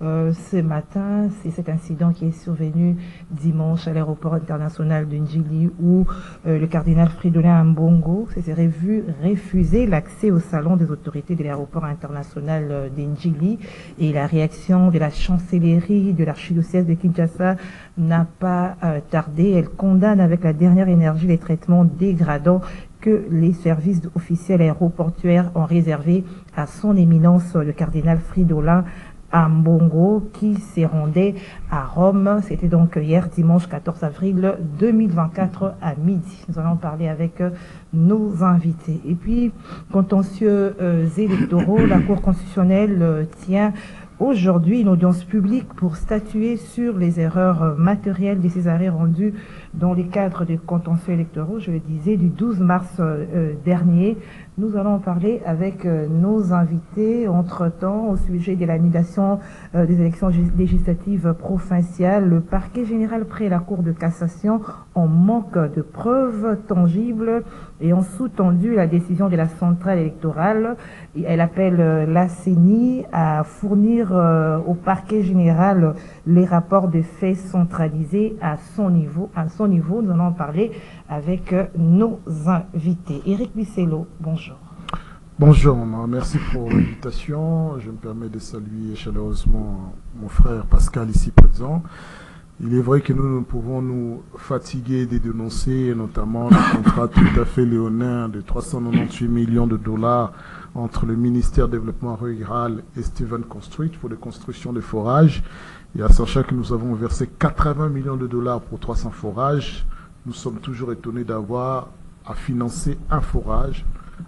ce matin. C'est cet incident qui est survenu dimanche à l'aéroport international de Njili où le cardinal Fridolin Ambongo s'est vu refuser l'accès au salon des autorités de l'aéroport international de Njili. Et la réaction de la chancellerie de l'archidiocèse de Kinshasa n'a pas tardé. Elle condamne avec la dernière énergie les traitements dégradants que les services officiels aéroportuaires ont réservé à son éminence le cardinal Fridolin Ambongo qui s'est rendu à Rome. C'était donc hier dimanche 14 avril 2024 à midi. Nous allons parler avec nos invités. Et puis, contentieux électoraux, la Cour constitutionnelle tient aujourd'hui une audience publique pour statuer sur les erreurs matérielles de ces arrêts rendus dans les cadres des contentieux électoraux, je le disais, du 12 mars dernier. Nous allons parler avec nos invités entre-temps au sujet de l'annulation des élections législatives provinciales. Le parquet général près la Cour de cassation en manque de preuves tangibles et en sous-tendu la décision de la centrale électorale. Elle appelle la CENI à fournir au parquet général les rapports de faits centralisés à son niveau. Nous allons en parler avec nos invités. Éric Bissello, bonjour. Bonjour, merci pour l'invitation. Je me permets de saluer chaleureusement mon frère Pascal ici présent. Il est vrai que nous pouvons nous fatiguer de dénoncer notamment le contrat tout à fait léonin de 398 millions de dollars entre le ministère du Développement rural et Steven Construct pour la construction de forages. Et à sachant que nous avons versé 80 millions de dollars pour 300 forages, nous sommes toujours étonnés d'avoir à financer un forage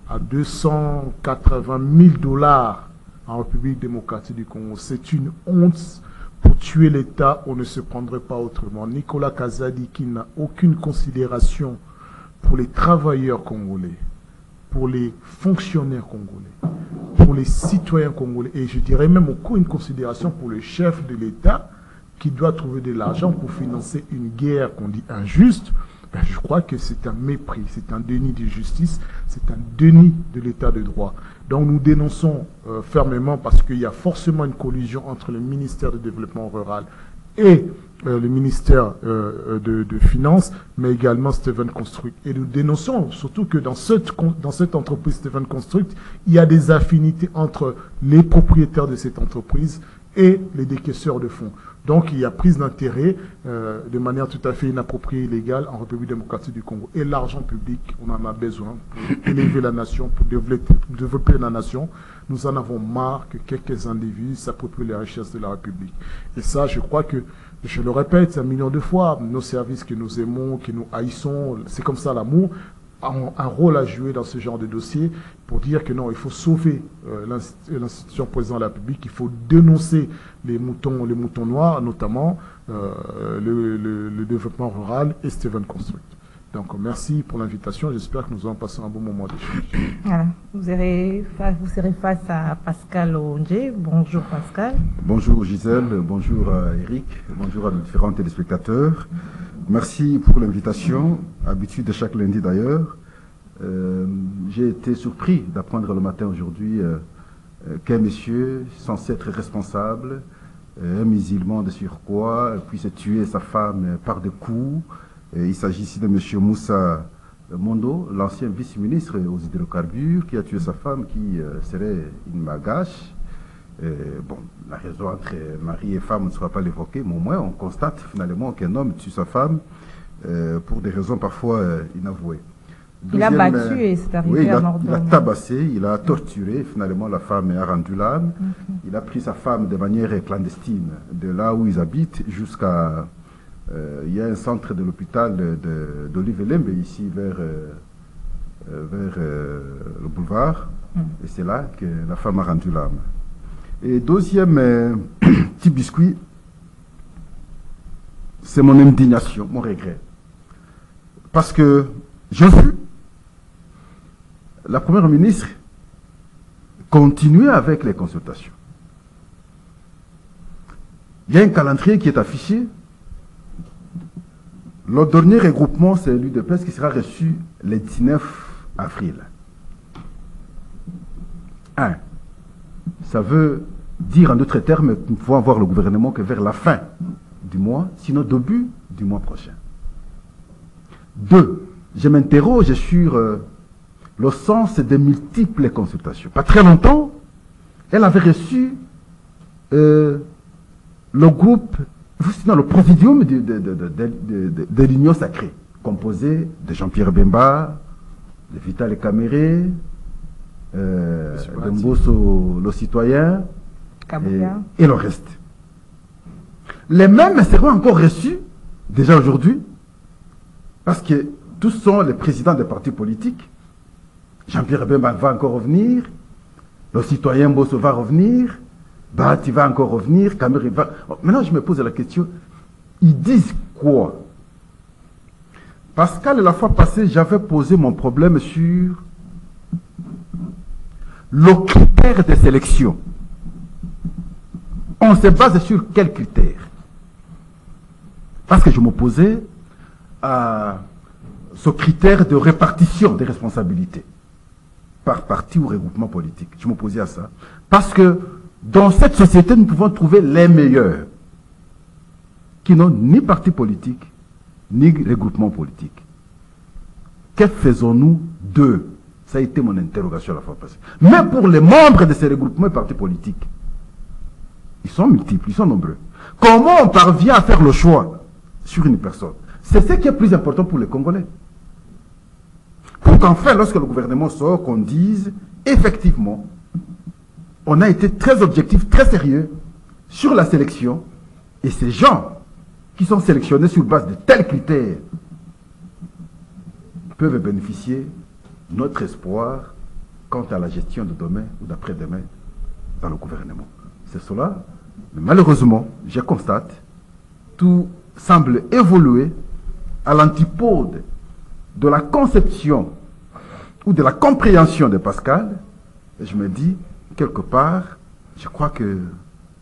à 280 000 dollars en République démocratique du Congo. C'est une honte. Pour tuer l'État, on ne se prendrait pas autrement. Nicolas Kazadi, qui n'a aucune considération pour les travailleurs congolais, pour les fonctionnaires congolais, pour les citoyens congolais, et je dirais même aucune considération pour le chef de l'État qui doit trouver de l'argent pour financer une guerre qu'on dit injuste. Ben, je crois que c'est un mépris, c'est un déni de justice, c'est un déni de l'état de droit. Donc nous dénonçons fermement parce qu'il y a forcément une collusion entre le ministère du Développement rural et le ministère de Finances, mais également Steven Construct. Et nous dénonçons surtout que dans cette entreprise Steven Construct, il y a des affinités entre les propriétaires de cette entreprise et les décaisseurs de fonds. Donc il y a prise d'intérêt de manière tout à fait inappropriée et illégale en République démocratique du Congo. Et l'argent public, on en a besoin pour élever la nation, pour développer la nation. Nous en avons marre que quelques individus s'approprient les richesses de la République. Et ça, je crois que, je le répète un million de fois, nos services que nous aimons, que nous haïssons, c'est comme ça l'amour, ont un rôle à jouer dans ce genre de dossier pour dire que non, il faut sauver l'institution présidente de la République, il faut dénoncer les moutons noirs, notamment le développement rural et Steven Construct. Donc merci pour l'invitation, j'espère que nous allons passer un bon moment d'échange. Voilà. Vous serez face à Pascal Ondje. Bonjour Pascal. Bonjour Gisèle, bonjour Eric, bonjour à nos différents téléspectateurs. Merci pour l'invitation, habitude de chaque lundi d'ailleurs. J'ai été surpris d'apprendre le matin aujourd'hui qu'un monsieur censé être responsable, un musulman de surcroît, puisse tuer sa femme par des coups. Il s'agit ici de monsieur Moussa Mondo, l'ancien vice-ministre aux hydrocarbures, qui a tué sa femme qui serait une magache. Bon, la raison entre mari et femme ne sera pas l'évoquer, mais au moins on constate finalement qu'un homme tue sa femme pour des raisons parfois inavouées. Il a battu et c'est arrivé oui, à mort. Il a tabassé, il a torturé, finalement la femme a rendu l'âme. Il a pris sa femme de manière clandestine, de là où ils habitent jusqu'à... il y a un centre de l'hôpital d'Olive-Lembe ici vers le boulevard, et c'est là que la femme a rendu l'âme. Et deuxième petit biscuit, c'est mon indignation, mon regret. Parce que j'ai vu la première ministre continuer avec les consultations. Il y a un calendrier qui est affiché. Le dernier regroupement, c'est l'UDPS qui sera reçu le 19 avril. Ça veut dire en d'autres termes que nous pouvons avoir le gouvernement que vers la fin du mois, sinon début du mois prochain. 2. Je m'interroge sur le sens des multiples consultations. Pas très longtemps, elle avait reçu le groupe, sinon le présidium de l'Union sacrée, composé de Jean-Pierre Bemba, de Vital Kamere, de Mbosso le citoyen, et le reste. Les mêmes seront encore reçus, déjà aujourd'hui, parce que tous sont les présidents des partis politiques. Jean-Pierre Bemba va encore revenir, le citoyen Mbosso va revenir, Bahati va encore revenir, Kamere va... Maintenant, je me pose la question, ils disent quoi? Pascal, la fois passée, j'avais posé mon problème sur le critère de sélection. On se base sur quels critères? Parce que je m'opposais à ce critère de répartition des responsabilités par parti ou regroupement politique. Je m'opposais à ça. Parce que dans cette société, nous pouvons trouver les meilleurs qui n'ont ni parti politique, ni regroupement politique. Que faisons-nous d'eux? Ça a été mon interrogation la fois passée. Mais pour les membres de ces regroupements et partis politiques, ils sont multiples, ils sont nombreux. Comment on parvient à faire le choix sur une personne? C'est ce qui est plus important pour les Congolais. Pour qu'enfin, lorsque le gouvernement sort, qu'on dise, effectivement, on a été très objectif, très sérieux sur la sélection, et ces gens qui sont sélectionnés sur base de tels critères peuvent bénéficier de notre espoir quant à la gestion de demain ou d'après-demain dans le gouvernement. C'est cela. Mais malheureusement, je constate, tout semble évoluer à l'antipode de la conception ou de la compréhension de Pascal. Et je me dis, quelque part, je crois que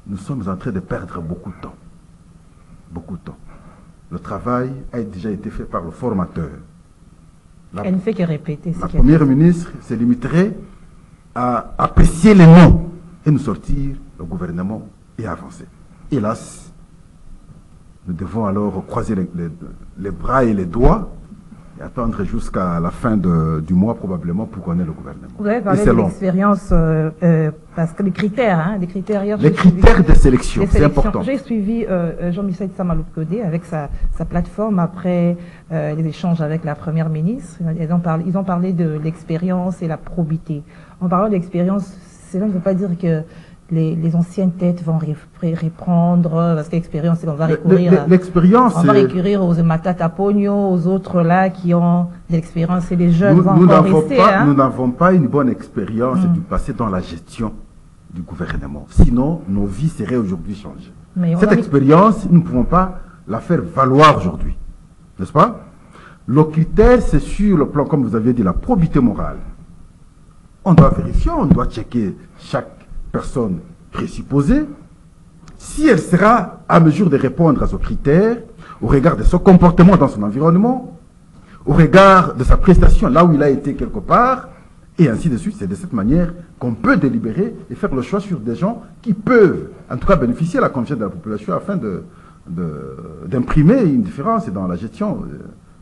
nous sommes en train de perdre beaucoup de temps. Beaucoup de temps. Le travail a déjà été fait par le formateur. Elle ne fait que répéter. La première ministre se limiterait à apprécier les noms et nous sortir le gouvernement et avancer. Hélas, nous devons alors croiser les bras et les doigts et attendre jusqu'à la fin du mois probablement pour qu'on ait le gouvernement. Vous avez parlé de l'expérience, parce que les critères, les critères hier... Les critères de sélection, c'est important. J'ai suivi Jean-Michel Samaloukodé avec sa plateforme après les échanges avec la première ministre. Ils ont parlé de l'expérience et la probité. En parlant d'expérience, cela ne veut pas dire que les anciennes têtes vont reprendre, parce que l'expérience, c'est qu'on va recourir, on va recourir aux Matata Pogno, aux autres là qui ont de l'expérience, et les jeunes vont encore rester. Nous n'avons pas une bonne expérience du passé dans la gestion du gouvernement. Sinon, nos vies seraient aujourd'hui changées. Cette expérience, nous ne pouvons pas la faire valoir aujourd'hui. N'est-ce pas? Le critère, c'est sur le plan, comme vous avez dit, la probité morale. On doit vérifier, on doit checker chaque personne présupposée, si elle sera à mesure de répondre à ce critère, au regard de son comportement dans son environnement, au regard de sa prestation là où il a été quelque part, et ainsi de suite. C'est de cette manière qu'on peut délibérer et faire le choix sur des gens qui peuvent, en tout cas, bénéficier de la confiance de la population afin d'imprimer une différence dans la gestion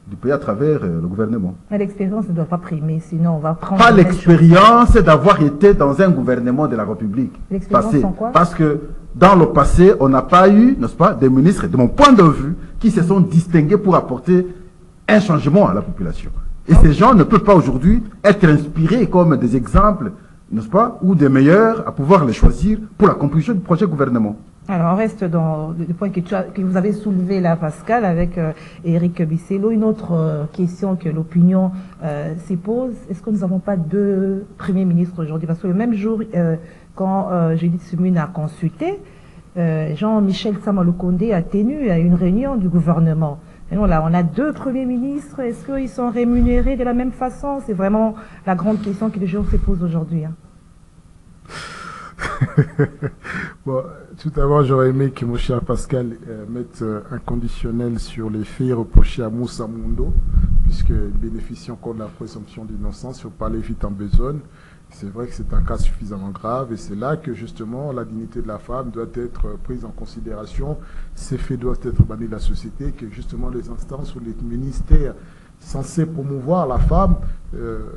du pays à travers le gouvernement. Mais l'expérience ne doit pas primer, sinon on va prendre... Pas l'expérience d'avoir été dans un gouvernement de la République passée. Parce que dans le passé, on n'a pas eu, n'est-ce pas, des ministres, de mon point de vue, qui se sont distingués pour apporter un changement à la population. Et ces gens ne peuvent pas aujourd'hui être inspirés comme des exemples, n'est-ce pas, ou des meilleurs à pouvoir les choisir pour la composition du projet gouvernement. Alors, on reste dans le point que vous avez soulevé là, Pascal, avec Éric Bissello. Une autre question que l'opinion s'y pose, est-ce que nous n'avons pas deux premiers ministres aujourd'hui? Parce que le même jour, quand Judith Sumun a consulté, Jean-Michel Samaloukonde a tenu à une réunion du gouvernement. Et non, là, on a deux premiers ministres. Est-ce qu'ils sont rémunérés de la même façon? C'est vraiment la grande question que les gens se posent aujourd'hui. Bon, tout d'abord, j'aurais aimé que mon cher Pascal mette un conditionnel sur les faits reprochés à Moussa Mundo, puisque bénéficions encore de la présomption d'innocence, il faut parler vite en besogne. C'est vrai que c'est un cas suffisamment grave et c'est là que justement la dignité de la femme doit être prise en considération. Ces faits doivent être bannis de la société, que justement les instances ou les ministères censés promouvoir la femme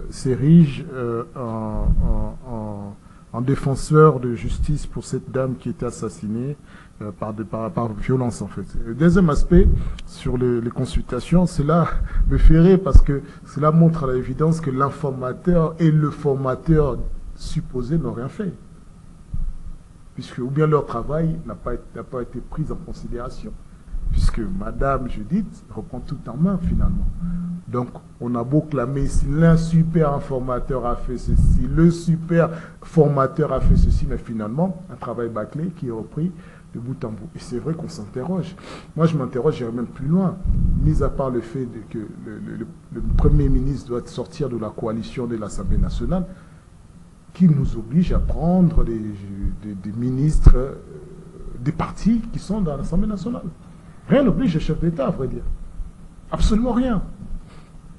s'érigent en défenseur de justice pour cette dame qui était assassinée par violence en fait. Le deuxième aspect sur les consultations, cela me fait rire parce que cela montre à l'évidence que l'informateur et le formateur supposé n'ont rien fait. Puisque ou bien leur travail n'a pas été pris en considération. Puisque Madame Judith reprend tout en main finalement. Donc on a beau clamer si l'un super informateur a fait ceci, le super formateur a fait ceci, mais finalement un travail bâclé qui est repris de bout en bout. Et c'est vrai qu'on s'interroge. Moi je m'interroge, j'irai même plus loin. Mis à part le fait que le Premier ministre doit sortir de la coalition de l'Assemblée nationale, qui nous oblige à prendre des ministres des partis qui sont dans l'Assemblée nationale. Rien n'oblige le chef d'État, à vrai dire. Absolument rien.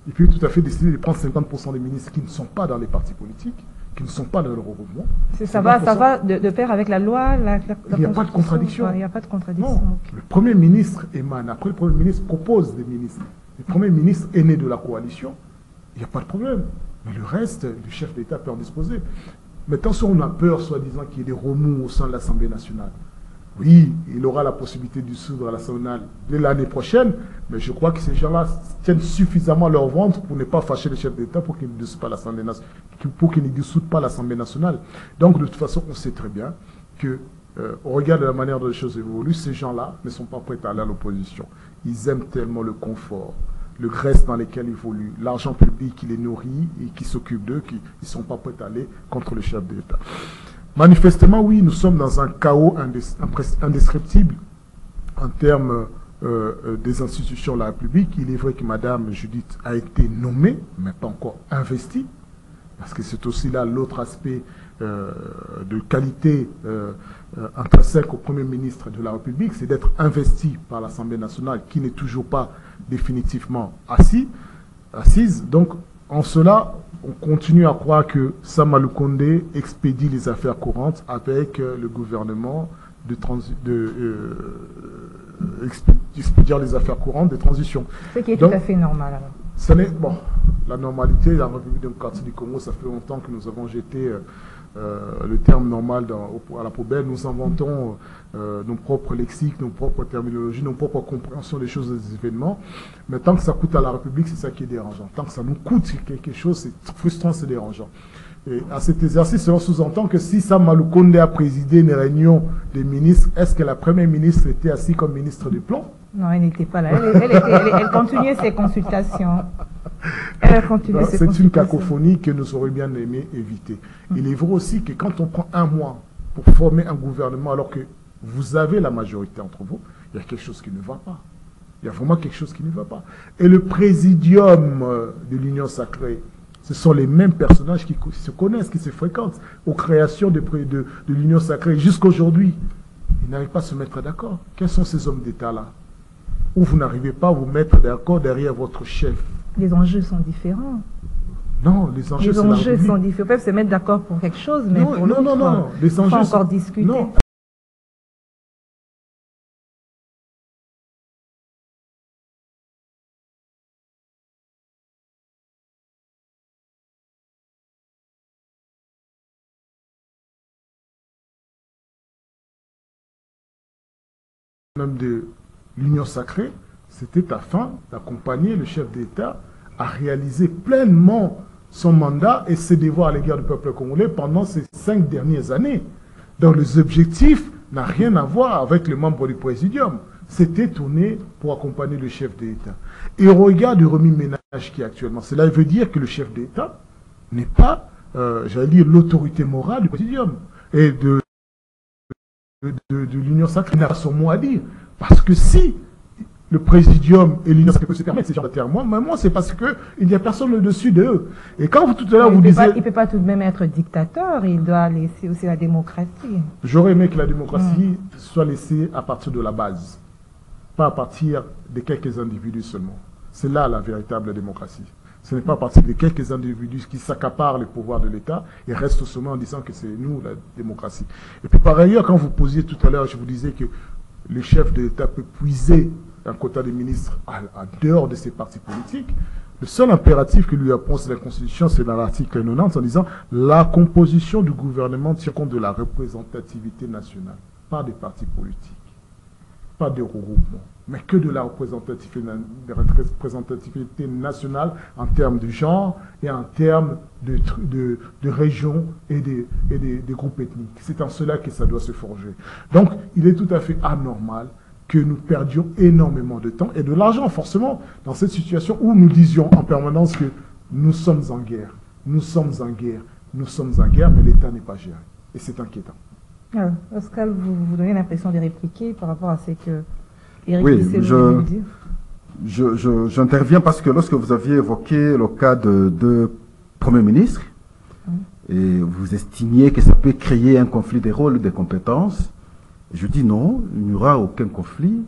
Il peut tout à fait décider de prendre 50% des ministres qui ne sont pas dans les partis politiques, qui ne sont pas dans leur mouvement. Ça va de pair avec la loi, il n'y a pas de contradiction. Il n'y a pas de contradiction. Non. Le Premier ministre émane. Après, le Premier ministre propose des ministres. Le Premier ministre est né de la coalition. Il n'y a pas de problème. Mais le reste, le chef d'État peut en disposer. Mais attention, on a peur, soi-disant, qu'il y ait des remous au sein de l'Assemblée nationale. Oui, il aura la possibilité de dissoudre l'Assemblée nationale dès l'année prochaine, mais je crois que ces gens-là tiennent suffisamment leur ventre pour ne pas fâcher le chef d'État pour qu'il ne dissoute pas l'Assemblée nationale, pour qu'il ne dissoute pas l'Assemblée nationale. Donc, de toute façon, on sait très bien que, au regard de la manière dont les choses évoluent, ces gens-là ne sont pas prêts à aller à l'opposition. Ils aiment tellement le confort, le reste dans lequel ils évoluent, l'argent public qui les nourrit et qui s'occupe d'eux, qu'ils ne sont pas prêts à aller contre le chef d'État. Manifestement, oui, nous sommes dans un chaos indescriptible en termes des institutions de la République. Il est vrai que Madame Judith a été nommée, mais pas encore investie, parce que c'est aussi là l'autre aspect de qualité intrinsèque au Premier ministre de la République, c'est d'être investi par l'Assemblée nationale, qui n'est toujours pas définitivement assise. Donc, en cela, on continue à croire que Sama Lukonde expédie les affaires courantes avec le gouvernement expédier les affaires courantes de transition. Ce qui est tout à fait normal alors. Ce n'est, bon, la normalité, la République démocratique du Congo, ça fait longtemps que nous avons jeté le terme normal à la poubelle. Nous inventons nos propres lexiques, nos propres terminologies, nos propres compréhensions des choses et des événements. Mais tant que ça coûte à la République, c'est ça qui est dérangeant. Tant que ça nous coûte quelque chose, c'est frustrant, c'est dérangeant. Et à cet exercice, on sous-entend que si Sama Lukonde a présidé une réunion des ministres, est-ce que la première ministre était assise comme ministre du plan? Non, elle n'était pas là. Elle continuait ses consultations. C'est une cacophonie que nous aurions bien aimé éviter. Il est vrai aussi que quand on prend un mois pour former un gouvernement, alors que vous avez la majorité entre vous, il y a quelque chose qui ne va pas. Il y a vraiment quelque chose qui ne va pas. Et le présidium de l'Union sacrée, ce sont les mêmes personnages qui se connaissent, qui se fréquentent aux créations de l'Union sacrée jusqu'à aujourd'hui. Ils n'arrivent pas à se mettre d'accord. Quels sont ces hommes d'État-là? Où vous n'arrivez pas à vous mettre d'accord derrière votre chef? Les enjeux sont différents. Non, les enjeux sont différents. Ils peuvent se mettre d'accord pour quelque chose, mais non, pour l'autre, non. Les enjeux faut encore discuter. Non. Même de l'Union sacrée, c'était afin d'accompagner le chef d'État à réaliser pleinement son mandat et ses devoirs à l'égard du peuple congolais pendant ces 5 dernières années. Donc les objectifs n'ont rien à voir avec les membres du présidium. C'était tourné pour accompagner le chef d'État. Et au regard du remis-ménage qui est actuellement, cela veut dire que le chef d'État n'est pas, j'allais dire, l'autorité morale du présidium et de l'Union sacrée. Il n'a pas son mot à dire. Parce que si le présidium et l'Union sacrée peuvent se permettre ces gens d'affaires, moi c'est parce qu'il n'y a personne au-dessus d'eux. Et quand vous tout à l'heure vous disiez... Il ne peut pas tout de même être dictateur, il doit laisser aussi la démocratie. J'aurais aimé que la démocratie soit laissée à partir de la base, pas à partir de quelques individus seulement. C'est là la véritable démocratie. Ce n'est pas à partir de quelques individus qui s'accaparent le pouvoir de l'État et restent au sommet en disant que c'est nous la démocratie. Et puis par ailleurs, quand vous posiez tout à l'heure, je vous disais que le chef de l'État peut puiser un quota de ministres en dehors de ses partis politiques. Le seul impératif que lui appose la Constitution, c'est dans l'article 90 en disant la composition du gouvernement tient compte de la représentativité nationale, pas des partis politiques, pas des regroupements, mais que de la représentativité nationale en termes de genre et en termes de régions et des groupes ethniques. C'est en cela que ça doit se forger. Donc, il est tout à fait anormal que nous perdions énormément de temps et de l'argent, forcément, dans cette situation où nous disions en permanence que nous sommes en guerre, nous sommes en guerre, nous sommes en guerre, mais l'État n'est pas géré. Et c'est inquiétant. Alors, Pascal, vous donnez l'impression de répliquer par rapport à ce que Eric oui, veut dire. J'interviens parce que lorsque vous aviez évoqué le cas de deux premiers ministres, et vous estimiez que ça peut créer un conflit des rôles, des compétences, je dis non, il n'y aura aucun conflit,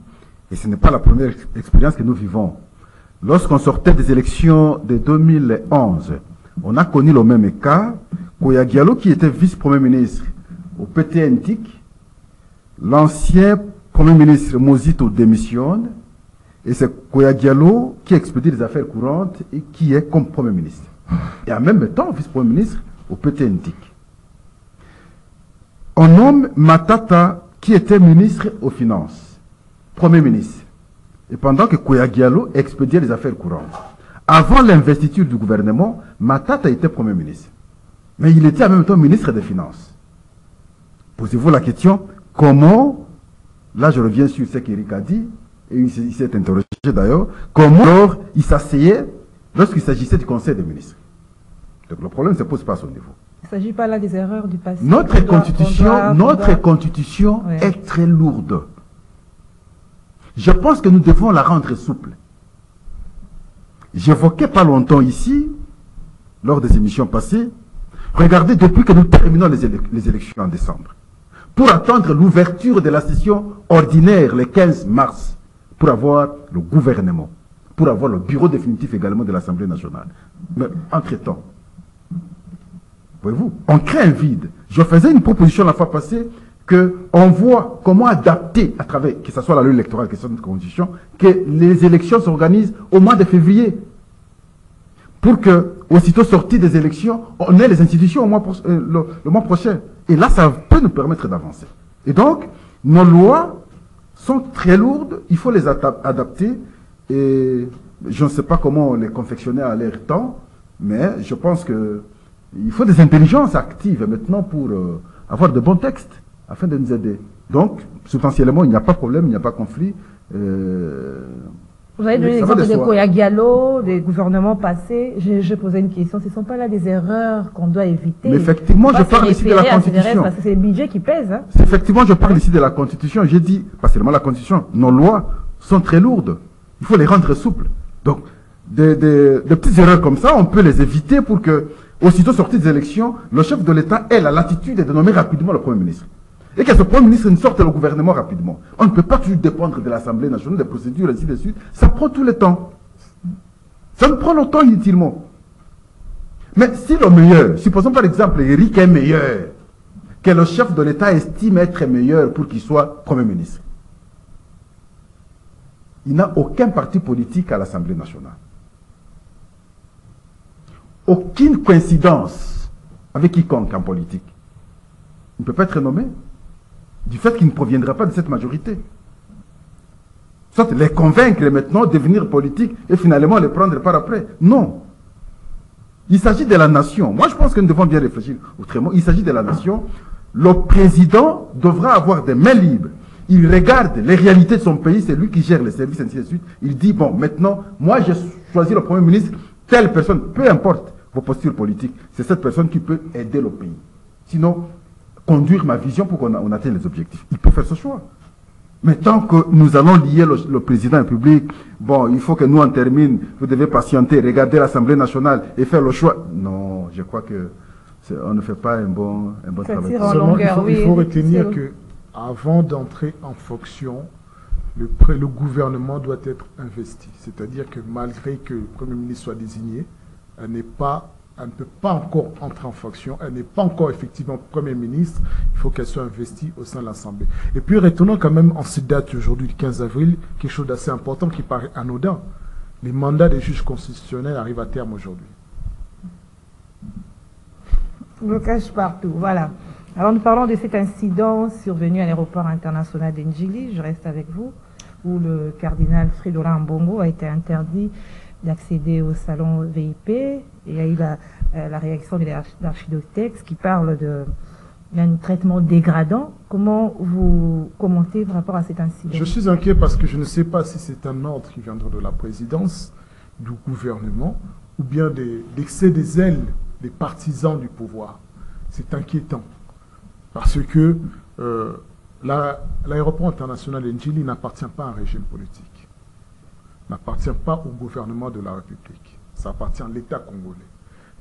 et ce n'est pas la première expérience que nous vivons. Lorsqu'on sortait des élections de 2011, on a connu le même cas. Koya Diallo, qui était vice-premier ministre au PTNTIC, l'ancien premier ministre Mozito démissionne, et c'est Koya Diallo qui expédie les affaires courantes et qui est comme premier ministre. Et en même temps, vice-premier ministre au PTNTIC. On nomme Matata, qui était ministre aux Finances, premier ministre. Et pendant que Koya Diallo expédiait les affaires courantes. Avant l'investiture du gouvernement, Matata était premier ministre. Mais il était en même temps ministre des Finances. Posez-vous la question, comment, là je reviens sur ce qu'Éric a dit, et il s'est interrogé d'ailleurs, comment alors il s'asseyait lorsqu'il s'agissait du Conseil des ministres. Donc le problème ne se pose pas à son niveau. Il ne s'agit pas là des erreurs du passé. Notre constitution ouais, est très lourde. Je pense que nous devons la rendre souple. J'évoquais pas longtemps ici, lors des émissions passées, regardez, depuis que nous terminons les élections en décembre, pour attendre l'ouverture de la session ordinaire le 15 mars, pour avoir le gouvernement, pour avoir le bureau définitif également de l'Assemblée nationale. Mais entre-temps, voyez-vous, on crée un vide. Je faisais une proposition la fois passée qu'on voit comment adapter à travers, que ce soit la loi électorale, que ce soit notre constitution, que les élections s'organisent au mois de février. Pour que, aussitôt sorti des élections, on ait les institutions le mois prochain. Et là, ça peut nous permettre d'avancer. Et donc, nos lois sont très lourdes, il faut les adapter. Et je ne sais pas comment les confectionner à leur temps, mais je pense que il faut des intelligences actives maintenant pour avoir de bons textes afin de nous aider. Donc, substantiellement, il n'y a pas de problème, il n'y a pas de conflit. Vous avez donné l'exemple de Koya Diallo, des gouvernements passés. Je posais une question. Ce ne sont pas là des erreurs qu'on doit éviter. Mais effectivement, je parle ici de la Constitution. Parce que c'est le budget qui pèse. Hein. Effectivement, je parle ici de la Constitution. J'ai dit, pas seulement la Constitution, nos lois sont très lourdes. Il faut les rendre souples. Donc, des petites erreurs comme ça, on peut les éviter pour que, aussitôt sorti des élections, le chef de l'État ait la latitude de nommer rapidement le Premier ministre. Et que ce Premier ministre ne sorte le gouvernement rapidement. On ne peut pas toujours dépendre de l'Assemblée nationale, des procédures, ainsi de suite. Ça prend tout le temps. Ça nous prend le temps inutilement. Mais si le meilleur, supposons par exemple, Eric est meilleur, que le chef de l'État estime être meilleur pour qu'il soit Premier ministre, il n'a aucun parti politique à l'Assemblée nationale. Aucune coïncidence avec quiconque en politique. Il ne peut pas être nommé du fait qu'il ne proviendra pas de cette majorité. Soit les convaincre maintenant de devenir politique et finalement les prendre par après. Non. Il s'agit de la nation. Moi, je pense que nous devons bien réfléchir autrement. Il s'agit de la nation. Le président devra avoir des mains libres. Il regarde les réalités de son pays, c'est lui qui gère les services, ainsi de suite. Il dit, bon, maintenant, moi, j'ai choisi le Premier ministre, telle personne, peu importe vos postures politiques, c'est cette personne qui peut aider le pays. Sinon, conduire ma vision pour qu'on atteigne les objectifs. Il peut faire ce choix. Mais tant que nous allons lier le président de la République, bon, il faut que nous en termine, vous devez patienter, regarder l'Assemblée nationale et faire le choix. Non, je crois que on ne fait pas un bon travail. Il faut retenir que avant d'entrer en fonction, le gouvernement doit être investi. C'est-à-dire que malgré que le Premier ministre soit désigné, elle ne peut pas encore entrer en fonction, elle n'est pas encore effectivement Premier ministre, il faut qu'elle soit investie au sein de l'Assemblée. Et puis retenons quand même en cette date aujourd'hui, le 15 avril, quelque chose d'assez important qui paraît anodin. Les mandats des juges constitutionnels arrivent à terme aujourd'hui. Blocage partout, voilà. Alors nous parlons de cet incident survenu à l'aéroport international d'Ndjili, je reste avec vous, où le cardinal Fridolin Ambongo a été interdit d'accéder au salon VIP, et il y a eu la réaction de l'archidothèque qui parle d'un traitement dégradant. Comment vous commentez par rapport à cet incident? Je suis inquiet parce que je ne sais pas si c'est un ordre qui viendra de la présidence, du gouvernement, ou bien d'excès des ailes des partisans du pouvoir. C'est inquiétant. Parce que l'aéroport international d'Ndjili n'appartient pas à un régime politique. N'appartient pas au gouvernement de la République. Ça appartient à l'État congolais.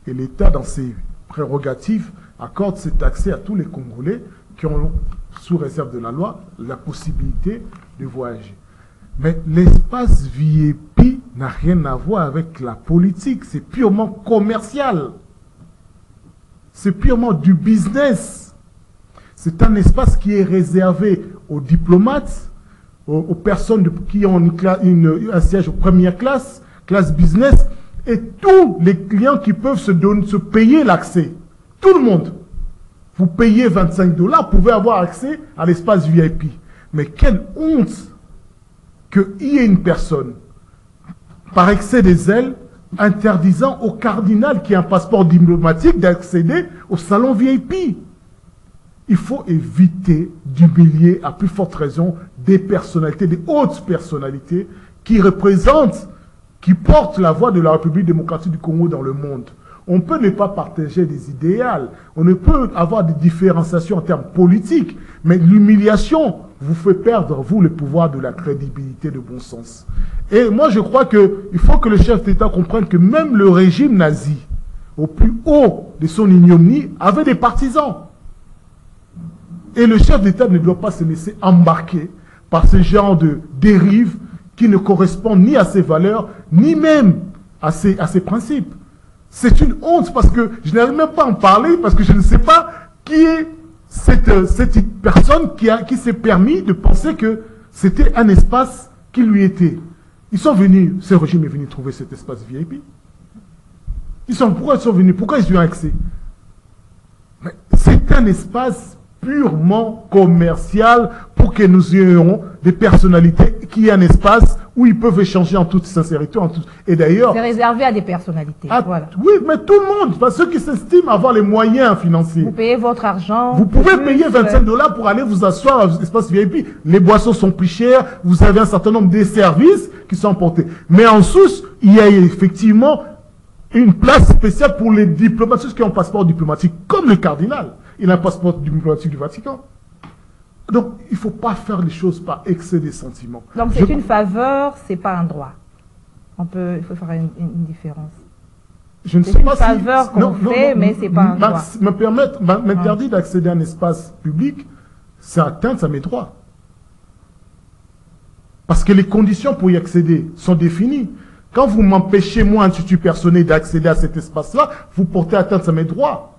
Et l'État, dans ses prérogatives, accorde cet accès à tous les Congolais qui ont, sous réserve de la loi, la possibilité de voyager. Mais l'espace VIP n'a rien à voir avec la politique. C'est purement commercial. C'est purement du business. C'est un espace qui est réservé aux diplomates, aux personnes qui ont un siège première classe, classe business, et tous les clients qui peuvent se payer l'accès. Tout le monde. Vous payez 25 $, vous pouvez avoir accès à l'espace VIP. Mais quelle honte qu'il y ait une personne, par excès des ailes, interdisant au cardinal qui a un passeport diplomatique d'accéder au salon VIP. Il faut éviter d'humilier, à plus forte raison, des personnalités, des hautes personnalités qui représentent, qui portent la voix de la République démocratique du Congo dans le monde. On peut ne pas partager des idéaux, on ne peut avoir des différenciations en termes politiques, mais l'humiliation vous fait perdre, vous, le pouvoir de la crédibilité, de bon sens. Et moi, je crois qu'il faut que le chef d'État comprenne que même le régime nazi, au plus haut de son ignominie, avait des partisans. Et le chef d'État ne doit pas se laisser embarquer par ce genre de dérive qui ne correspond ni à ses valeurs, ni même à ses principes. C'est une honte parce que je n'arrive même pas à en parler, parce que je ne sais pas qui est cette personne qui s'est permis de penser que c'était un espace qui lui était. Ils sont venus, ce régime est venu trouver cet espace VIP. Pourquoi ils sont venus? Pourquoi ils y ont accès? C'est un espace purement commercial pour que nous ayons des personnalités qui aient un espace où ils peuvent échanger en toute sincérité. Et d'ailleurs... C'est réservé à des personnalités. Voilà. Oui, mais tout le monde, ceux qui s'estiment avoir les moyens financiers. Vous payez votre argent. Vous pouvez payer 25 $ pour aller vous asseoir à l'espace VIP. Les boissons sont plus chères, vous avez un certain nombre de services qui sont portés. Mais en sus, il y a effectivement une place spéciale pour les diplomates, ceux qui ont un passeport diplomatique, comme le cardinal. Il a un passeport diplomatique du Vatican. Donc, il ne faut pas faire les choses par excès des sentiments. Donc, c'est une faveur, ce n'est pas un droit. Il faut faire une différence. Je ne sais pas si... C'est une faveur qu'on fait, mais ce n'est pas un droit. M'interdire d'accéder à un espace public, c'est atteinte à mes droits. Parce que les conditions pour y accéder sont définies. Quand vous m'empêchez, moi, institut personnel, d'accéder à cet espace-là, vous portez atteinte à mes droits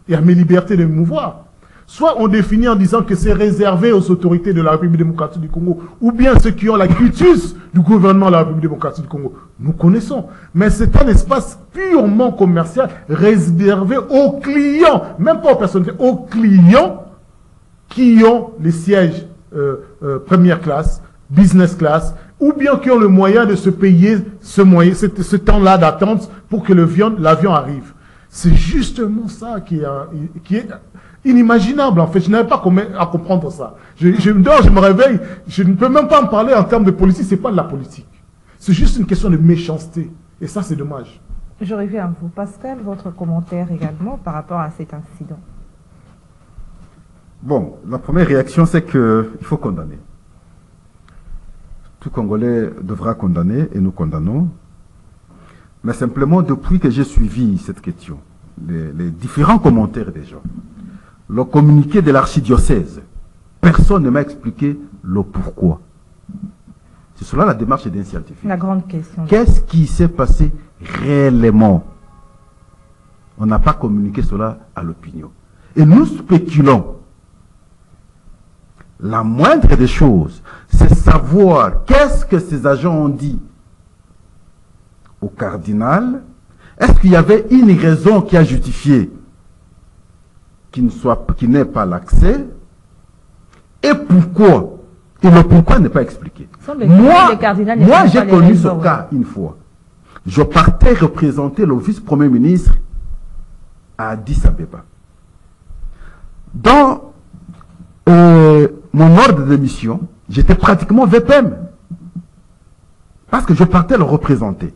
et à mes libertés de me mouvoir. Soit on définit en disant que c'est réservé aux autorités de la République démocratique du Congo, ou bien ceux qui ont la quitus du gouvernement de la République démocratique du Congo. Nous connaissons. Mais c'est un espace purement commercial, réservé aux clients, même pas aux personnalités, aux clients qui ont les sièges première classe, business class, ou bien qui ont le moyen de se payer ce temps-là d'attente pour que l'avion arrive. C'est justement ça qui est inimaginable, en fait. Je n'avais pas à comprendre ça. Je me réveille, je ne peux même pas en parler en termes de politique, c'est pas de la politique. C'est juste une question de méchanceté. Et ça, c'est dommage. Je reviens à vous. Pascal, votre commentaire également par rapport à cet incident. Bon, la première réaction, c'est qu'il faut condamner. Tout Congolais devra condamner, et nous condamnons. Mais simplement, depuis que j'ai suivi cette question, les différents commentaires des gens, le communiqué de l'archidiocèse, personne ne m'a expliqué le pourquoi. C'est cela la démarche d'un scientifique. La grande question. Qu'est-ce qui s'est passé réellement? On n'a pas communiqué cela à l'opinion. Et nous spéculons. La moindre des choses, c'est savoir qu'est-ce que ces agents ont dit au cardinal. Est-ce qu'il y avait une raison qui a justifié qu'il n'ait pas l'accès? Et pourquoi? Et le pourquoi n'est pas expliqué. Moi j'ai connu ce cas une fois. Je partais représenter le vice-premier ministre à Addis Abeba. Dans mon ordre de mission, j'étais pratiquement VPM. Parce que je partais le représenter.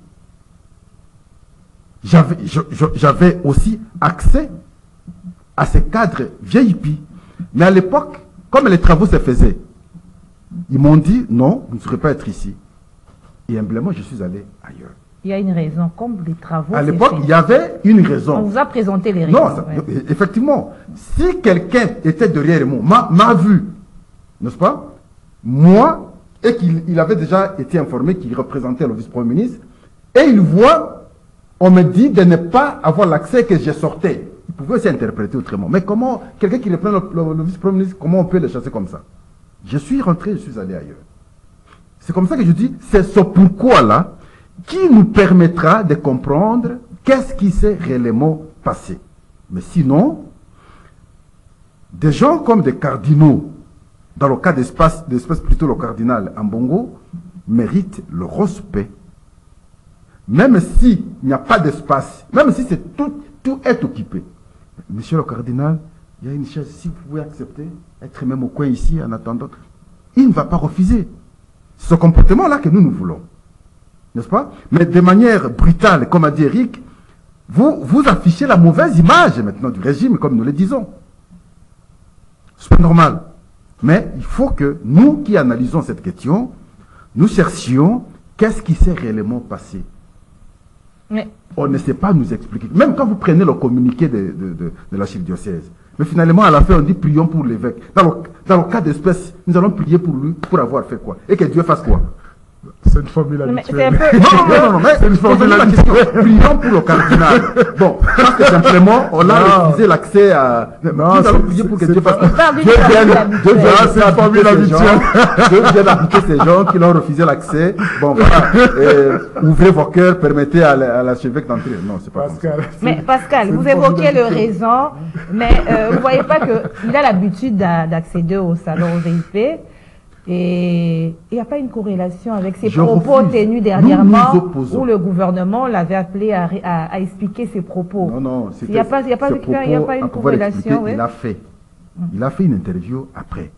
J'avais aussi accès à ces cadres VIP. Mais à l'époque, comme les travaux se faisaient, ils m'ont dit non, vous ne saurez pas être ici. Et humblement, je suis allé ailleurs. Il y a une raison, comme les travaux. À l'époque, il y avait une raison. On vous a présenté les raisons. Non, effectivement, si quelqu'un était derrière moi, m'a vu, n'est-ce pas? Moi, et qu'il avait déjà été informé qu'il représentait le vice-premier ministre, et il voit, on me dit de ne pas avoir l'accès que je sortais. Il pouvait aussi interpréter autrement. Mais comment, quelqu'un qui reprend le vice-premier ministre, comment on peut le chasser comme ça? Je suis rentré, je suis allé ailleurs. C'est comme ça que je dis, c'est ce pourquoi-là qui nous permettra de comprendre qu'est-ce qui s'est réellement passé. Mais sinon, des gens comme des cardinaux, dans le cas d'espèce plutôt le cardinal Ambongo, méritent le respect. Même s'il n'y a pas d'espace, même si tout est occupé. Monsieur le cardinal, il y a une chaise, si vous pouvez accepter, être même au coin ici en attendant, il ne va pas refuser. C'est ce comportement-là que nous voulons. N'est-ce pas? Mais de manière brutale, comme a dit Eric, vous affichez la mauvaise image maintenant du régime, comme nous le disons. C'est pas normal. Mais il faut que nous qui analysons cette question, nous cherchions qu'est-ce qui s'est réellement passé. Mais on ne sait pas nous expliquer. Même quand vous prenez le communiqué de l'archidiocèse, mais finalement, à la fin, on dit prions pour l'évêque. Dans le cas d'espèce, nous allons prier pour lui, pour avoir fait quoi? Et que Dieu fasse quoi? C'est une formule habituelle. Non, mais c'est une formule habituelle. Prions pour le cardinal. Bon, parce que simplement, on a refusé l'accès à... Non, nous allons prier pour que Dieu fasse quoi? Dieu vient d'habiter ces gens qui l'ont refusé l'accès. Bon, voilà. Ouvrez vos cœurs, permettez à l'archevêque d'entrer. Non, c'est pas Pascal. Mais Pascal, vous évoquez le raison, mais vous ne voyez pas qu'il a l'habitude d'accéder au salon VIP. Et il n'y a pas une corrélation avec ces propos tenus dernièrement où le gouvernement l'avait appelé à expliquer ses propos. Non, il n'y a pas une corrélation. Il a fait une interview après.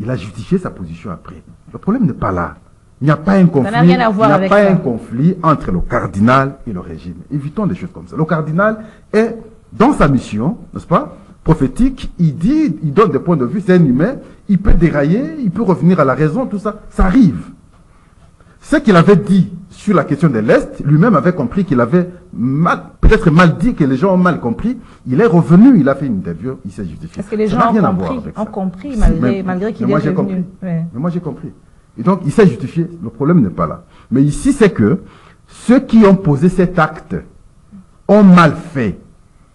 Il a justifié sa position après. Le problème n'est pas là. Il n'y a pas un conflit entre le cardinal et le régime. Évitons des choses comme ça. Le cardinal est dans sa mission, n'est-ce pas, prophétique, il donne des points de vue, c'est un humain, il peut dérailler, il peut revenir à la raison, tout ça, ça arrive. Ce qu'il avait dit sur la question de l'Est, lui-même avait compris qu'il avait peut-être mal dit, que les gens ont mal compris, il est revenu, il a fait une interview, il s'est justifié. Parce que les gens ont compris malgré qu'il est revenu. Mais moi j'ai compris. Et donc il s'est justifié, le problème n'est pas là. Mais ici c'est que ceux qui ont posé cet acte ont mal fait,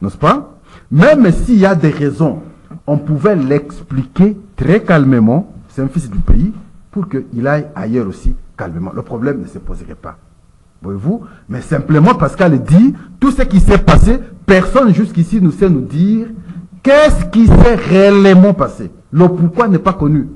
n'est-ce pas? Même s'il y a des raisons, on pouvait l'expliquer très calmement, c'est un fils du pays, pour qu'il aille ailleurs aussi calmement. Le problème ne se poserait pas. Voyez-vous? Mais simplement, Pascal dit, tout ce qui s'est passé, personne jusqu'ici ne sait nous dire qu'est-ce qui s'est réellement passé. Le pourquoi n'est pas connu.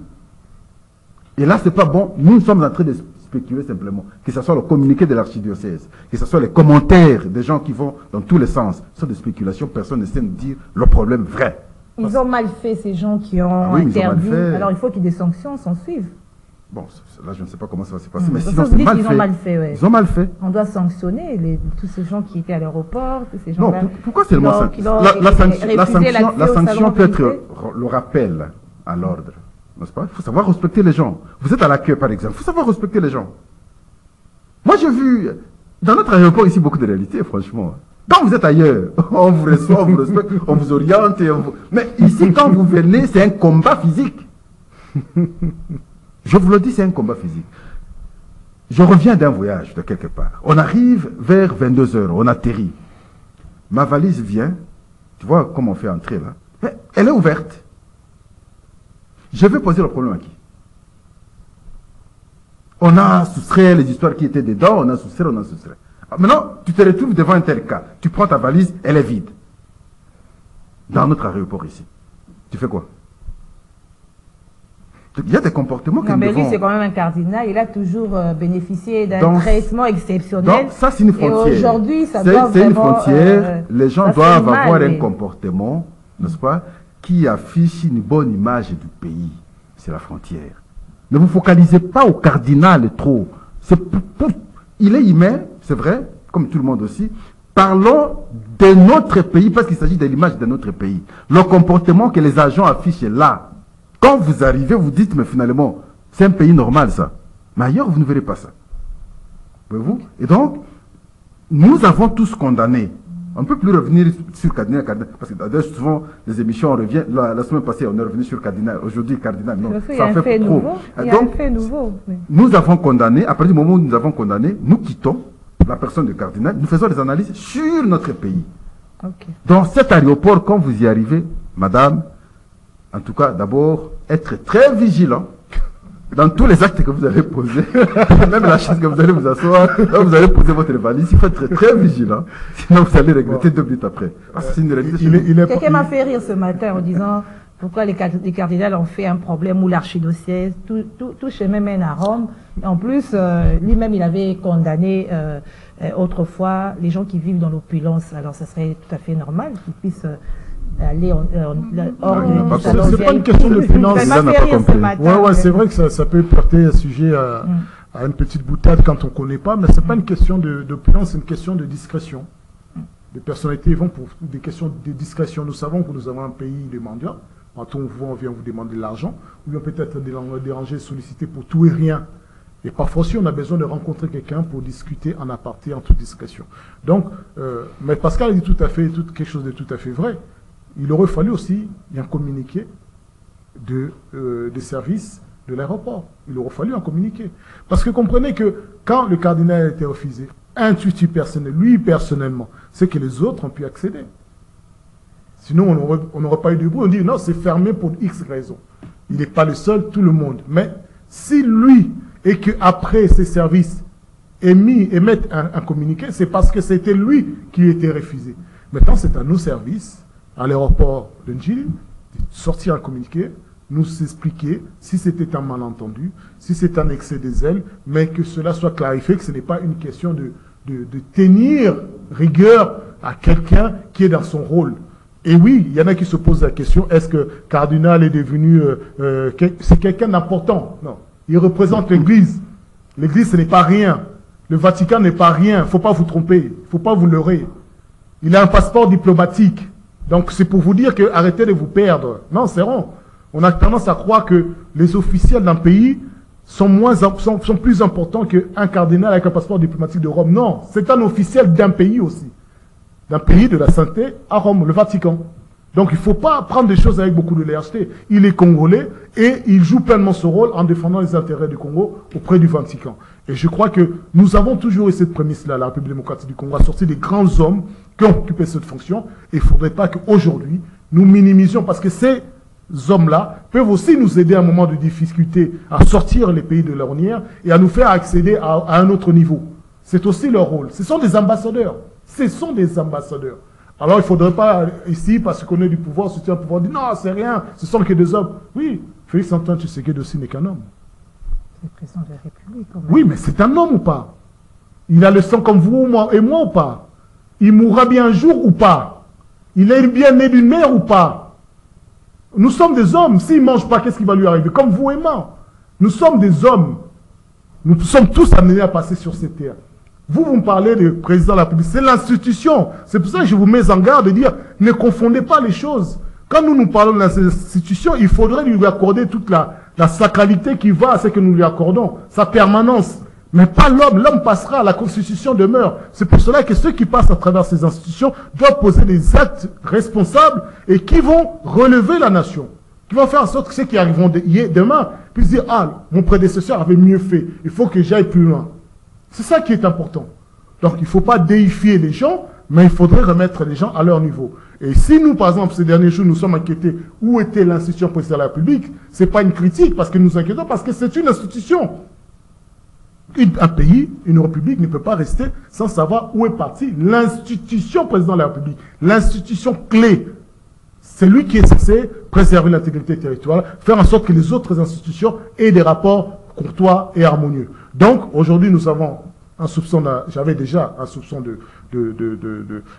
Et là, c'est pas bon. Nous sommes en train de spéculer simplement. Que ce soit le communiqué de l'archidiocèse, que ce soit les commentaires des gens qui vont dans tous les sens. Ce sont des spéculations, personne ne sait nous dire le problème vrai. Ils ont mal fait, ces gens qui ont interdit. Alors il faut que des sanctions s'en suivent. Bon, là je ne sais pas comment ça va se passer, mais sinon c'est mal fait. Ils ont mal fait, ouais. Ils ont mal fait. On doit sanctionner tous ces gens qui étaient à l'aéroport, tous ces gens-là. Non, pourquoi seulement ça? La sanction peut être le rappel à l'ordre. N'est-ce pas? Il faut savoir respecter les gens. Vous êtes à l'accueil, par exemple. Il faut savoir respecter les gens. Moi, j'ai vu, dans notre aéroport ici, beaucoup de réalités, franchement. Quand vous êtes ailleurs, on vous reçoit, on vous respecte, on vous oriente. Mais ici, quand vous venez, c'est un combat physique. Je vous le dis, c'est un combat physique. Je reviens d'un voyage de quelque part. On arrive vers 22 h, on atterrit. ma valise vient, tu vois comment on fait entrer là, elle est ouverte. Je vais poser le problème à qui? On a soustrait les histoires qui étaient dedans, on a soustrait. Maintenant, tu te retrouves devant un tel cas. Tu prends ta valise, elle est vide. Dans notre aéroport ici. Tu fais quoi? Il y a des comportements que non, nous mais devons... lui, c'est quand même un cardinal. Il a toujours bénéficié d'un traitement exceptionnel. Donc, ça, c'est une frontière. Et aujourd'hui, ça doit vraiment... C'est une frontière. Les gens doivent avoir un comportement, n'est-ce pas, qui affiche une bonne image du pays. C'est la frontière. Ne vous focalisez pas au cardinal trop. Il est humain, c'est vrai, comme tout le monde aussi. Parlons de notre pays, parce qu'il s'agit de l'image de notre pays. Le comportement que les agents affichent est là. Quand vous arrivez, vous dites, mais finalement, c'est un pays normal, ça. Mais ailleurs, vous ne verrez pas ça. Voyez-vous? Et donc, nous avons tous condamné. On ne peut plus revenir sur Cardinal, parce que d'ailleurs, souvent, les émissions, on revient. La semaine passée, on est revenu sur Cardinal. Aujourd'hui, Cardinal, non. Ça fait trop. Il y a un fait nouveau. Nous avons condamné, à partir du moment où nous avons condamné, nous quittons la personne de Cardinal, nous faisons des analyses sur notre pays. Okay. Dans cet aéroport, quand vous y arrivez, madame, en tout cas, d'abord, être très vigilant dans tous les actes que vous allez poser, même la chaise que vous allez vous asseoir, là vous allez poser votre valise, il faut être très vigilant, sinon vous allez regretter 2 minutes après. Quelqu'un m'a fait rire ce matin en disant pourquoi les cardinals ont fait un problème où l'archidiocèse, tout chemin mène à Rome. En plus, lui-même, il avait condamné autrefois les gens qui vivent dans l'opulence. Alors, ça serait tout à fait normal qu'ils puissent aller hors de... C'est pas une question de finance. Ouais, c'est vrai que ça peut porter un sujet à une petite boutade quand on ne connaît pas, mais c'est pas une question d'opulence, c'est une question de discrétion. Les personnalités vont pour des questions de discrétion. Nous savons que nous avons un pays de mendiants. Quand on voit, on vient vous demander de l'argent, ou bien peut-être déranger, solliciter pour tout et rien. Et parfois aussi, on a besoin de rencontrer quelqu'un pour discuter en aparté, en toute discrétion. Donc, mais Pascal dit quelque chose de tout à fait vrai. Il aurait fallu aussi un communiqué des services de l'aéroport. Il aurait fallu un communiqué. Parce que comprenez que quand le cardinal a été refusé, intuitif personnel, lui personnellement, c'est que les autres ont pu accéder. Sinon, on n'aurait pas eu de bruit. On dit non, c'est fermé pour X raisons. Il n'est pas le seul, tout le monde. Mais si lui, et qu'après ces services émettent un communiqué, c'est parce que c'était lui qui était refusé. Maintenant, c'est à nos services, à l'aéroport de Njili, de sortir un communiqué, nous expliquer si c'était un malentendu, si c'est un excès des ailes, mais que cela soit clarifié, que ce n'est pas une question de tenir rigueur à quelqu'un qui est dans son rôle. Et oui, il y en a qui se posent la question, est-ce que Cardinal est devenu... c'est quelqu'un d'important? Non. Il représente l'Église. L'Église, ce n'est pas rien. Le Vatican n'est pas rien. Il ne faut pas vous tromper. Il ne faut pas vous leurrer. Il a un passeport diplomatique. Donc, c'est pour vous dire que arrêtez de vous perdre. Non, c'est rond. On a tendance à croire que les officiels d'un pays sont plus importants qu'un cardinal avec un passeport diplomatique de Rome. Non, c'est un officiel d'un pays aussi. D'un pays de la sainteté à Rome, le Vatican. Donc il ne faut pas prendre des choses avec beaucoup de légèreté. Il est congolais et il joue pleinement ce rôle en défendant les intérêts du Congo auprès du Vatican. Et je crois que nous avons toujours eu cette prémisse-là, la République démocratique du Congo a sorti des grands hommes qui ont occupé cette fonction. Et il ne faudrait pas qu'aujourd'hui, nous minimisions, parce que ces hommes-là peuvent aussi nous aider à un moment de difficulté à sortir les pays de l'ornière et à nous faire accéder à un autre niveau. C'est aussi leur rôle. Ce sont des ambassadeurs. Ce sont des ambassadeurs. Alors il ne faudrait pas ici, parce qu'on est du pouvoir, soutien le pouvoir, dire non, c'est rien, ce sont que des hommes. Oui, Félix Antoine Tshisekedi aussi n'est qu'un homme. C'est le président de la République. Oui, mais c'est un homme ou pas? Il a le sang comme vous et moi ou pas? Il mourra bien un jour ou pas? Il est bien né d'une mère ou pas? Nous sommes des hommes. S'il ne mange pas, qu'est-ce qui va lui arriver? Comme vous et moi. Nous sommes des hommes. Nous sommes tous amenés à passer sur cette terre. Vous me parlez du président de la République. C'est l'institution. C'est pour ça que je vous mets en garde de dire, ne confondez pas les choses. Quand nous parlons de l'institution, il faudrait lui accorder toute la sacralité qui va à ce que nous lui accordons, sa permanence. Mais pas l'homme. L'homme passera, la Constitution demeure. C'est pour cela que ceux qui passent à travers ces institutions doivent poser des actes responsables et qui vont relever la nation. Qui vont faire en sorte que ceux qui arriveront demain puissent dire, ah, mon prédécesseur avait mieux fait. Il faut que j'aille plus loin. C'est ça qui est important. Donc il ne faut pas déifier les gens, mais il faudrait remettre les gens à leur niveau. Et si nous, par exemple, ces derniers jours, nous sommes inquiétés où était l'institution présidentielle de la République, ce n'est pas une critique parce que nous nous inquiétons, parce que c'est une institution. Un pays, une république ne peut pas rester sans savoir où est partie l'institution président de la République, l'institution clé. C'est lui qui est censé préserver l'intégrité territoriale, faire en sorte que les autres institutions aient des rapports courtois et harmonieux. Donc, aujourd'hui, nous avons un soupçon, j'avais déjà un soupçon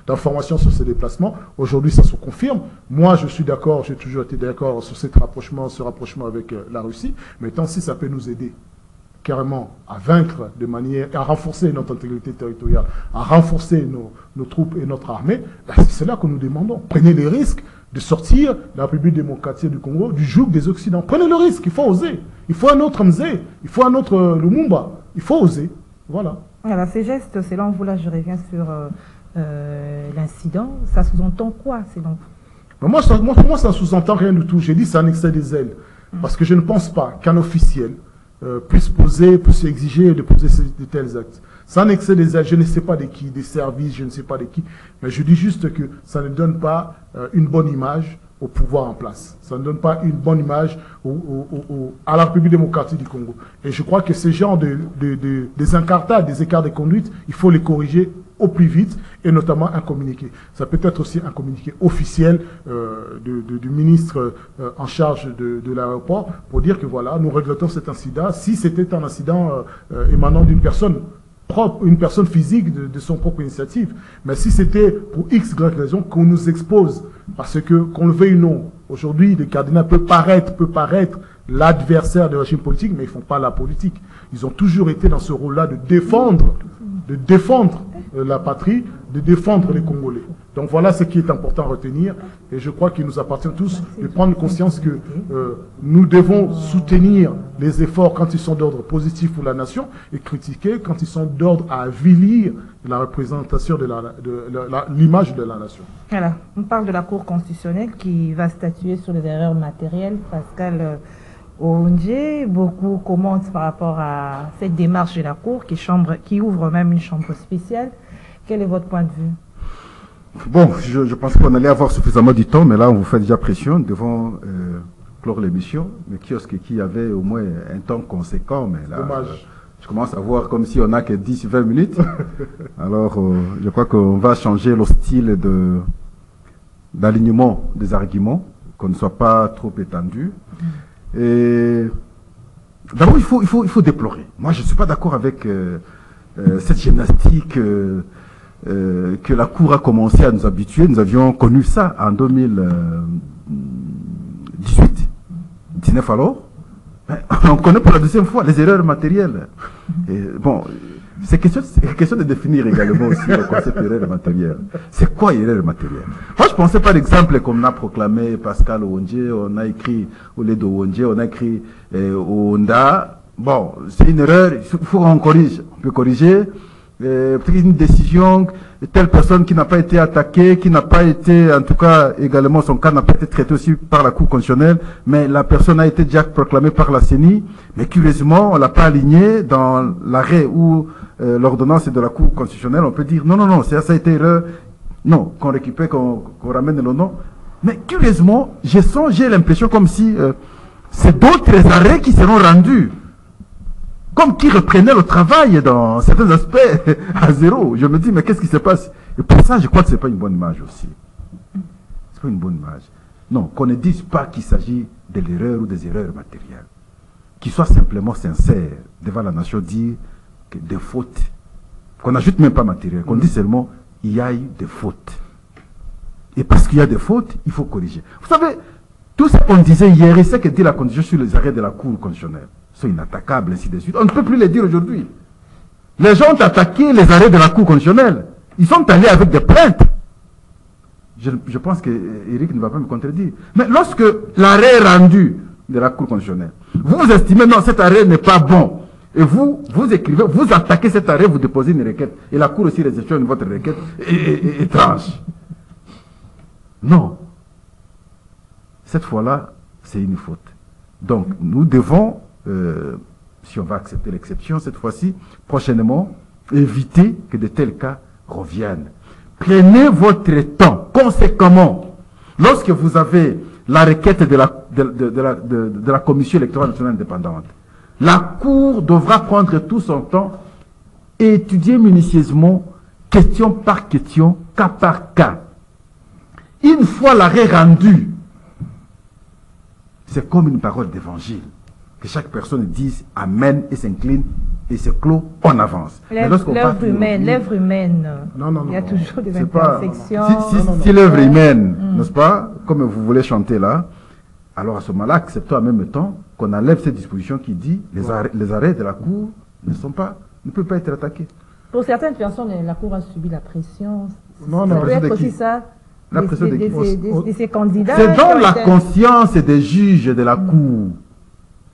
d'information sur ces déplacements. Aujourd'hui, ça se confirme. Moi, je suis d'accord, j'ai toujours été d'accord sur ce rapprochement avec la Russie. Mais tant si ça peut nous aider carrément à vaincre de manière, à renforcer notre intégrité territoriale, à renforcer nos troupes et notre armée, c'est là que nous demandons. Prenez les risques de sortir de la République démocratique du Congo du joug des Occidentaux. Prenez le risque, il faut oser. Il faut un autre Mzé, il faut un autre Lumumba. Il faut oser. Voilà. Alors, ces gestes, selon vous, là, je reviens sur l'incident, ça sous-entend quoi, selon vous? Pour moi, ça ne sous-entend rien du tout. J'ai dit c'est un excès des ailes. Parce que je ne pense pas qu'un officiel puisse exiger de poser de tels actes. C'est un excès des ailes, je ne sais pas de qui, des services, je ne sais pas de qui, mais je dis juste que ça ne donne pas une bonne image au pouvoir en place. Ça ne donne pas une bonne image à la République démocratique du Congo. Et je crois que ces genres des incartades, des écarts de conduite, il faut les corriger au plus vite, et notamment un communiqué. Ça peut être aussi un communiqué officiel du ministre en charge de l'aéroport pour dire que voilà, nous regrettons cet incident. Si c'était un incident émanant d'une personne propre, une personne physique de son propre initiative. Mais si c'était pour X, Y raison qu'on nous expose, parce que, qu'on le veuille ou non, aujourd'hui, le cardinal peut paraître l'adversaire du régime politique, mais ils ne font pas la politique. Ils ont toujours été dans ce rôle-là de défendre la patrie, de défendre les Congolais. Donc voilà ce qui est important à retenir. Et je crois qu'il nous appartient tous de prendre conscience que nous devons soutenir les efforts quand ils sont d'ordre positif pour la nation et critiquer quand ils sont d'ordre à avilir la représentation de l'image de la nation. Voilà, on parle de la Cour constitutionnelle qui va statuer sur les erreurs matérielles. Pascal Ondje, beaucoup commentent par rapport à cette démarche de la Cour qui ouvre même une chambre spéciale. Quel est votre point de vue? Bon, je pense qu'on allait avoir suffisamment du temps, mais là, on vous fait déjà pression. Nous devons clore l'émission. Mais kiosque qui avait au moins un temps conséquent, mais là, je commence à voir comme si on n'a que 10-20 minutes. Alors, je crois qu'on va changer le style d'alignement des arguments, qu'on ne soit pas trop étendu. Et d'abord, il faut déplorer. Moi, je ne suis pas d'accord avec cette gymnastique que la Cour a commencé à nous habituer. Nous avions connu ça en 2018, 19 alors. On connaît pour la deuxième fois les erreurs matérielles. Et bon, c'est question de définir également aussi le concept d'erreur matérielle. C'est quoi erreur matérielle? Moi, je pensais par exemple, comme a proclamé Pascal Ondje, on a écrit Oledo Ondje, on a écrit Onda. Bon, c'est une erreur, il faut qu'on corrige. On peut corriger. Peut-être une décision, telle personne qui n'a pas été attaquée, qui n'a pas été, en tout cas, également, son cas n'a pas été traité aussi par la Cour constitutionnelle, mais la personne a été déjà proclamée par la CENI, mais curieusement, on l'a pas alignée dans l'arrêt ou l'ordonnance de la Cour constitutionnelle. On peut dire, non, ça a été erreur, non, qu'on récupère, qu'on ramène le nom. Mais curieusement, j'ai l'impression comme si c'est d'autres arrêts qui seront rendus. Comme qui reprenait le travail dans certains aspects à zéro. Je me dis, mais qu'est-ce qui se passe? Et pour ça, je crois que ce n'est pas une bonne image aussi. Ce n'est pas une bonne image. Non, qu'on ne dise pas qu'il s'agit de l'erreur ou des erreurs matérielles. Qu'il soit simplement sincère devant la nation, dire que des fautes, qu'on n'ajoute même pas matériel, qu'on dit seulement, il y a eu des fautes. Et parce qu'il y a des fautes, il faut corriger. Vous savez, tout ce qu'on disait hier, et ce que dit la Constitution sur les arrêts de la Cour constitutionnelle, sont inattaquables, ainsi de suite. On ne peut plus les dire aujourd'hui. Les gens ont attaqué les arrêts de la Cour constitutionnelle. Ils sont allés avec des plaintes. Je pense que Eric ne va pas me contredire. Mais lorsque l'arrêt est rendu de la Cour constitutionnelle, vous estimez, non, cet arrêt n'est pas bon. Et vous écrivez, vous attaquez cet arrêt, vous déposez une requête. Et la Cour aussi réceptionne votre requête et tranche. Non. Cette fois-là, c'est une faute. Donc, nous devons, si on va accepter l'exception cette fois-ci, prochainement, éviter que de tels cas reviennent. Prenez votre temps conséquemment. Lorsque vous avez la requête de la Commission électorale nationale indépendante, la Cour devra prendre tout son temps et étudier minutieusement, question par question, cas par cas. Une fois l'arrêt rendu, c'est comme une parole d'évangile. Que chaque personne dise Amen et s'incline et se clôt, on avance. L'œuvre humaine. Non. Il y a toujours des imperfections. Si l'œuvre humaine, n'est-ce pas, comme vous voulez chanter là, alors à ce moment-là, acceptons en même temps qu'on enlève cette disposition qui dit les arrêts de la Cour ne peuvent pas être attaqués. Pour certaines personnes, la Cour a subi la pression. Non, ça peut être aussi ça. La pression de ces candidats. C'est dans la conscience des juges de la Cour.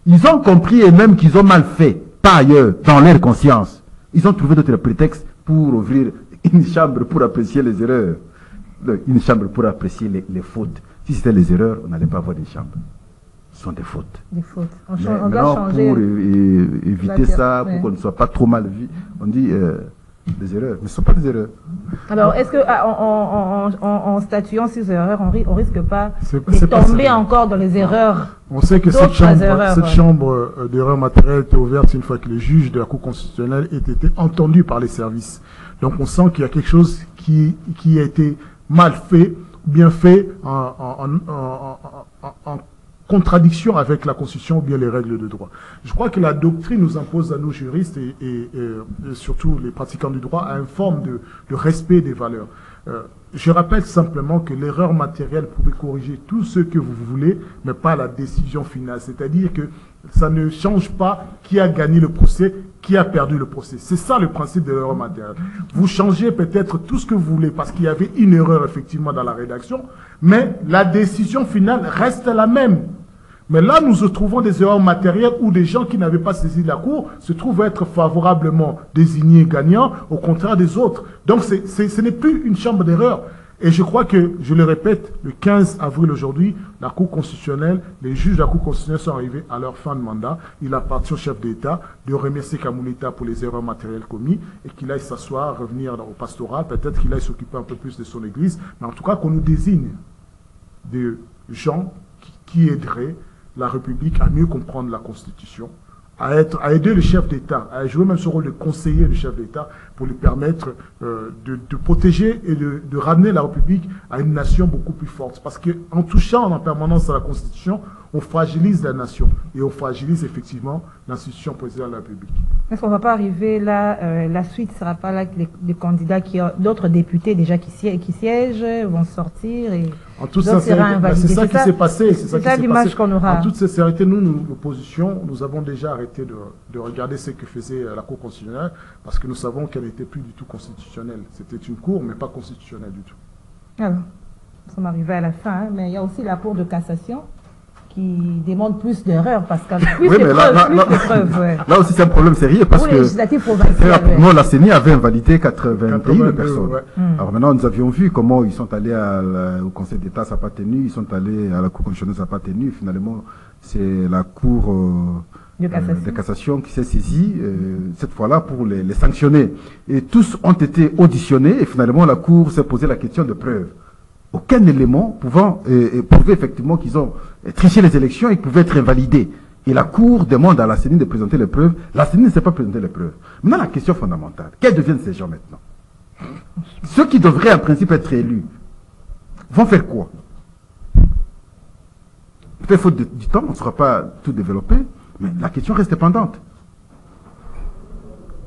Ils ont compris et même qu'ils ont mal fait, pas ailleurs, dans leur conscience. Ils ont trouvé d'autres prétextes pour ouvrir une chambre pour apprécier les erreurs. Une chambre pour apprécier les fautes. Si c'était les erreurs, on n'allait pas avoir une chambre. Ce sont des fautes. Des fautes. On doit changer. Pour éviter ça, pour qu'on ne soit pas trop mal vu, on dit des erreurs. Mais ce ne sont pas des erreurs. Alors, est-ce que en statuant sur ces erreurs, on risque pas de tomber encore dans les erreurs? On sait que cette chambre d'erreurs matérielles était ouverte une fois que les juges de la Cour constitutionnelle aient été entendus par les services. Donc on sent qu'il y a quelque chose qui a été mal fait, bien fait, en contradiction avec la Constitution ou bien les règles de droit. Je crois que la doctrine nous impose à nous juristes et surtout les pratiquants du droit à une forme de respect des valeurs. Je rappelle simplement que l'erreur matérielle pouvait corriger tout ce que vous voulez, mais pas la décision finale. C'est-à-dire que ça ne change pas qui a gagné le procès, qui a perdu le procès. C'est ça le principe de l'erreur matérielle. Vous changez peut-être tout ce que vous voulez parce qu'il y avait une erreur effectivement dans la rédaction, mais la décision finale reste la même. Mais là, nous trouvons des erreurs matérielles où des gens qui n'avaient pas saisi la Cour se trouvent être favorablement désignés gagnants, au contraire des autres. Donc, ce n'est plus une chambre d'erreur. Et je crois que, je le répète, le 15 avril aujourd'hui, la Cour constitutionnelle, les juges de la Cour constitutionnelle sont arrivés à leur fin de mandat. Il appartient au chef d'État de remercier Kamoulita pour les erreurs matérielles commises et qu'il aille s'asseoir, revenir au pastoral, peut-être qu'il aille s'occuper un peu plus de son église, mais en tout cas qu'on nous désigne des gens qui aideraient la République à mieux comprendre la Constitution, à aider le chef d'État, à jouer même ce rôle de conseiller du chef d'État pour lui permettre de protéger et de ramener la République à une nation beaucoup plus forte. Parce qu'en touchant en permanence à la Constitution, on fragilise la nation et on fragilise effectivement l'institution présidentielle de la République. Est-ce qu'on ne va pas arriver là, la suite ne sera pas là que les candidats, d'autres députés déjà qui siègent vont sortir et en toute sincérité, c'est ça qui s'est passé. C'est ça l'image qu'on aura. En toute sincérité, nous, l'opposition, nous avons déjà arrêté de regarder ce que faisait la Cour constitutionnelle parce que nous savons qu'elle n'était plus du tout constitutionnelle. C'était une cour, mais pas constitutionnelle du tout. Alors, nous sommes arrivés à la fin, mais il y a aussi la Cour de cassation qui demande plus d'erreurs, Pascal. Plus de preuves. Là aussi, c'est un problème sérieux parce que non, la CENI avait invalidé 81 personnes. Ouais. Alors maintenant, nous avions vu comment ils sont allés au Conseil d'État, ça n'a pas tenu, ils sont allés à la Cour constitutionnelle, ça n'a pas tenu. Finalement, c'est la Cour de cassation qui s'est saisie, cette fois-là, pour les sanctionner. Et tous ont été auditionnés et finalement, la Cour s'est posé la question de preuve. Aucun élément pouvant prouver effectivement qu'ils ont triché les élections et qu'ils pouvaient être invalidés. Et la Cour demande à la CENI de présenter les preuves. La CENI ne sait pas présenter les preuves. Maintenant, la question fondamentale, quels deviennent ces gens maintenant? Ceux qui devraient en principe être élus vont faire quoi? Peut-être faute du temps, on ne saura pas tout développer, mais la question reste pendante.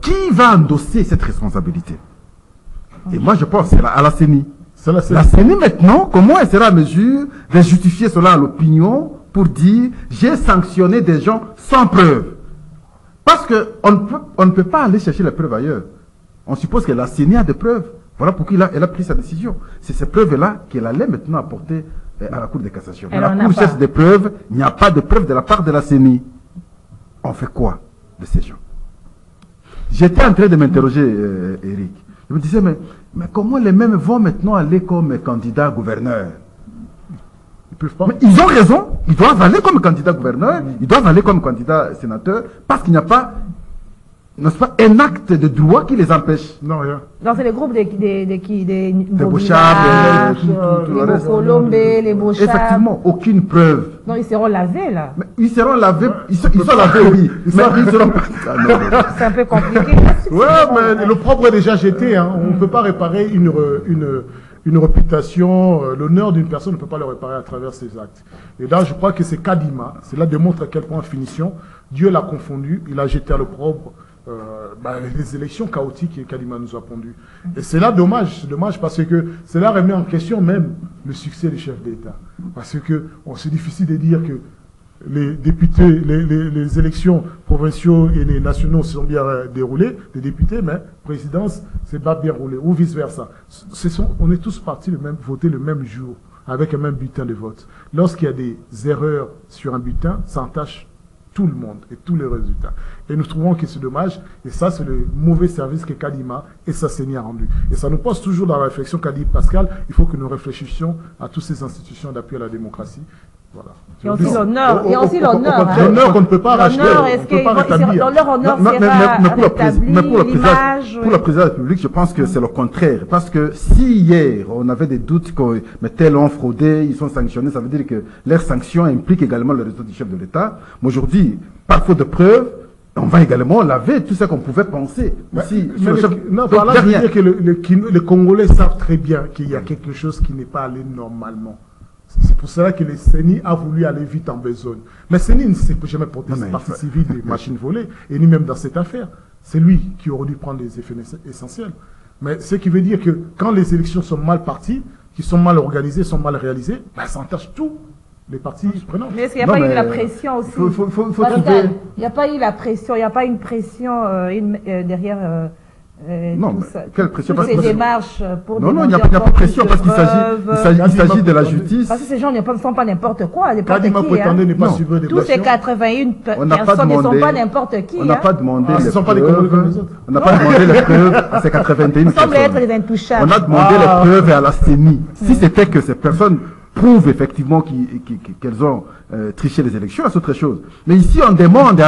Qui va endosser cette responsabilité? Et moi, je pense à la CENI. La CENI maintenant, comment elle sera à mesure de justifier cela à l'opinion pour dire j'ai sanctionné des gens sans preuve? Parce qu'on ne peut pas aller chercher les preuves ailleurs. On suppose que la CENI a des preuves. Voilà pourquoi elle a pris sa décision. C'est ces preuves-là qu'elle allait maintenant apporter à la Cour de cassation. La Cour cherche des preuves, il n'y a pas de preuves de la part de la CENI. On fait quoi de ces gens? J'étais en train de m'interroger, Eric. Je me disais, mais comment les mêmes vont maintenant aller comme candidats gouverneurs? Ils peuvent pas. Mais ils ont raison. Ils doivent aller comme candidat gouverneur. Ils doivent aller comme candidat sénateur parce qu'il n'y a pas n'est-ce pas, un acte de droit qui les empêche. Non, rien. Donc c'est les groupes des Bochabes, les Colombes, les Bochabes. Effectivement, aucune preuve. Non, ils seront lavés là. Mais ils seront lavés, ils sont lavés, oui. Mais ils seront pas. Ah, non. C'est un peu compliqué. Ouais, mais le propre est déjà jeté. Hein. On ne peut pas réparer une réputation, l'honneur d'une personne, on ne peut pas le réparer à travers ses actes. Et là, je crois que c'est Kadima. Cela démontre à quel point, en finition, Dieu l'a confondu. Il a jeté à l'opprobre les élections chaotiques que Kadima nous a pondues. Et c'est là dommage. C'est dommage parce que cela remet en question même le succès des chefs d'État. Parce que c'est difficile de dire que les députés, les élections provinciaux et les nationaux se sont bien déroulées, les députés, mais présidence, c'est pas bien roulé, ou vice-versa. On est tous partis voter le même jour, avec un même bulletin de vote. Lorsqu'il y a des erreurs sur un bulletin, ça entache tout le monde et tous les résultats. Et nous trouvons que c'est dommage, et ça, c'est le mauvais service que Kadima et sa CENI a rendu. Et ça nous pose toujours dans la réflexion qu'a dit Pascal, il faut que nous réfléchissions à toutes ces institutions d'appui à la démocratie. Voilà. Il y a aussi l'honneur. Il y a aussi l'honneur. L'honneur qu'on ne peut pas racheter. Dans leur honneur, pour le président de la République, je pense que c'est le contraire. Parce que si hier, on avait des doutes que tels ont fraudé, ils sont sanctionnés, ça veut dire que leurs sanctions impliquent également le résultat du chef de l'État. Mais aujourd'hui, par faute de preuves, on va également laver tout ce qu'on pouvait penser. Non, par là, je veux dire que les Congolais savent très bien qu'il y a quelque chose qui n'est pas allé normalement. C'est pour cela que le CENI a voulu aller vite en besogne. Mais CENI ne s'est jamais protégé partie civile des machines volées, et ni même dans cette affaire. C'est lui qui aurait dû prendre les effets essentiels. Mais ce qui veut dire que quand les élections sont mal parties, qui sont mal organisées, sont mal réalisées, ça entache tout les parties prenantes. Mais est-ce qu'il n'y a pas eu la pression aussi? Il n'y a pas eu la pression, il n'y a pas une pression derrière... non, quelle pression? Toutes ces démarches pour non, il n'y a pas de pression parce qu'il s'agit de la justice. Parce que ces gens ne sont pas n'importe quoi. Tous ces 81 personnes ne sont pas n'importe qui. On n'a pas demandé les preuves à ces 81 personnes. Ils semblent être des intouchables. On a demandé les preuves à la CENI. Si c'était que ces personnes prouvent effectivement qu'elles ont triché les élections, c'est autre chose. Mais ici, on demande